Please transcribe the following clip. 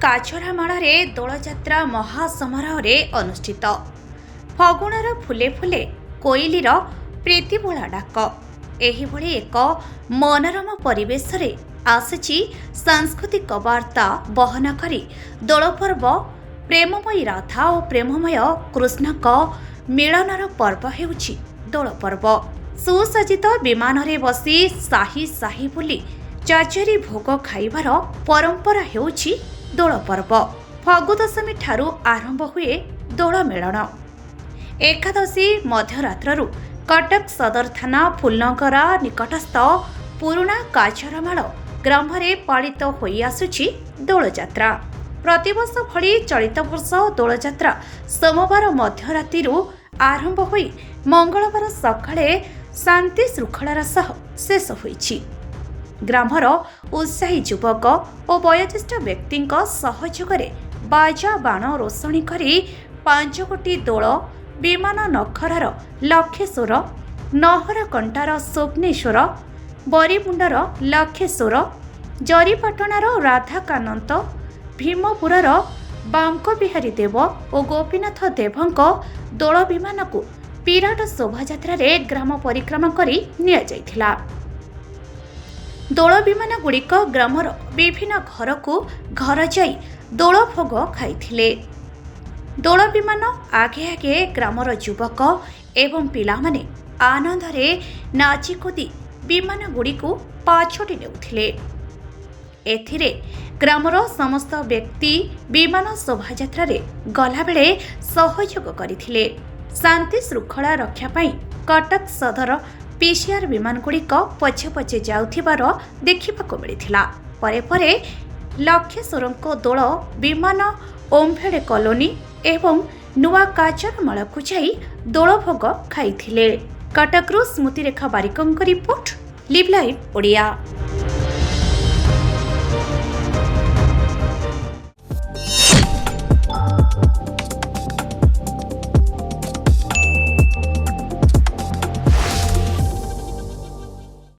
କାଛରାମାଳରେ ଦୋଳଯାତ୍ରା ମହାସମାରୋହରେ ଅନୁଷ୍ଠିତ। ଫଗୁଣର ଫୁଲେ ଫୁଲେ କୋଇଲିର ପ୍ରୀତିବୋଳା ଡାକ। ଏହିଭଳି ଏକ ମନୋରମ ପରିବେଶରେ ଆସିଛି ସାଂସ୍କୃତିକ ବାର୍ତ୍ତା ବହନ କରି ଦୋଳପର୍ବ। ପ୍ରେମମୟୀ ରାଧା ଓ ପ୍ରେମମୟ କୃଷ୍ଣଙ୍କ ମିଳନର ପର୍ବ ହେଉଛି ଦୋଳପର୍ବ। ସୁସଜ୍ଜିତ ବିମାନରେ ବସି ସାହି ସାହି ବୁଲି ଚାଚେରି ଭୋଗ ଖାଇବାର ପରମ୍ପରା ହେଉଛି ଦୋଳପର୍ବ। ଫଗୁ ଦଶମୀ ଠାରୁ ଆରମ୍ଭ ହୁଏ ଦୋଳ ମେଳଣ। ଏକାଦଶୀ ମଧ୍ୟରାତ୍ରରୁ କଟକ ସଦର ଥାନା ଫୁଲନଗରା ନିକଟସ୍ଥ ପୁରୁଣା କାଛରାମାଳ ଗ୍ରାମରେ ପାଳିତ ହୋଇ ଆସୁଛି ଦୋଳଯାତ୍ରା। ପ୍ରତିବର୍ଷ ଭଳି ଚଳିତ ବର୍ଷ ଦୋଳଯାତ୍ରା ସୋମବାର ମଧ୍ୟରାତିରୁ ଆରମ୍ଭ ହୋଇ ମଙ୍ଗଳବାର ସକାଳେ ଶାନ୍ତି ଶୃଙ୍ଖଳାର ସହ ଶେଷ ହୋଇଛି। ଗ୍ରାମର ଉତ୍ସାହୀ ଯୁବକ ଓ ବୟୋଜ୍ୟେଷ୍ଠ ବ୍ୟକ୍ତିଙ୍କ ସହଯୋଗରେ ବାଜା ବାଣ ରୋଷଣୀ କରି 5 ଗୋଟି ଦୋଳ, ବିମାନ ନଖରାର ଲକ୍ଷେଶ୍ୱର, ନହରକଣ୍ଟାର ସ୍ୱପ୍ନେଶ୍ୱର, ବରିମୁଣ୍ଡର ଲକ୍ଷେଶ୍ୱର, ଜରିପାଟଣାର ରାଧାକାନନ୍ତ, ଭୀମପୁରର ବାଙ୍କବିହାରୀ ଦେବ ଓ ଗୋପୀନାଥ ଦେବଙ୍କ ଦୋଳ ବିମାନକୁ ବିରାଟ ଶୋଭାଯାତ୍ରାରେ ଗ୍ରାମ ପରିକ୍ରମା କରି ନିଆଯାଇଥିଲା। ଦୋଳ ବିମାନ ଗୁଡ଼ିକ ଗ୍ରାମର ବିଭିନ୍ନ ଘରକୁ ଘର ଯାଇ ଦୋଳ ଭୋଗ ଖାଇଥିଲେ। ଦୋଳ ବିମାନ ଆଗେ ଆଗେ ଗ୍ରାମର ଯୁବକ ଏବଂ ପିଲାମାନେ ଆନନ୍ଦରେ ନାଚିକୁଦି ବିମାନ ଗୁଡ଼ିକୁ ପାଛୋଟି ନେଉଥିଲେ। ଏଥିରେ ଗ୍ରାମର ସମସ୍ତ ବ୍ୟକ୍ତି ବିମାନ ଶୋଭାଯାତ୍ରାରେ ଗଲାବେଳେ ସହଯୋଗ କରିଥିଲେ। ଶାନ୍ତି ଶୃଙ୍ଖଳା ରକ୍ଷା ପାଇଁ କଟକ ସଦର PCR ବିମାନ ଗୁଡ଼ିକ ପଛେ ପଛେ ଯାଉଥିବାର ଦେଖିବାକୁ ମିଳିଥିଲା। ପରେ ପରେ ଲକ୍ଷେଶ୍ୱରଙ୍କ ଦୋଳ ବିମାନ ଓମ୍ଫେଡ୍ କଲୋନୀ ଏବଂ ନୂଆ କାଛରାମାଳକୁ ଯାଇ ଦୋଳ ଭୋଗ ଖାଇଥିଲେ। କଟକରୁ ସ୍ମୃତିରେଖା ବାରିକଙ୍କ ରିପୋର୍ଟ, ଲିଭ୍ ଲାଇଭ୍ ଓଡ଼ିଆ।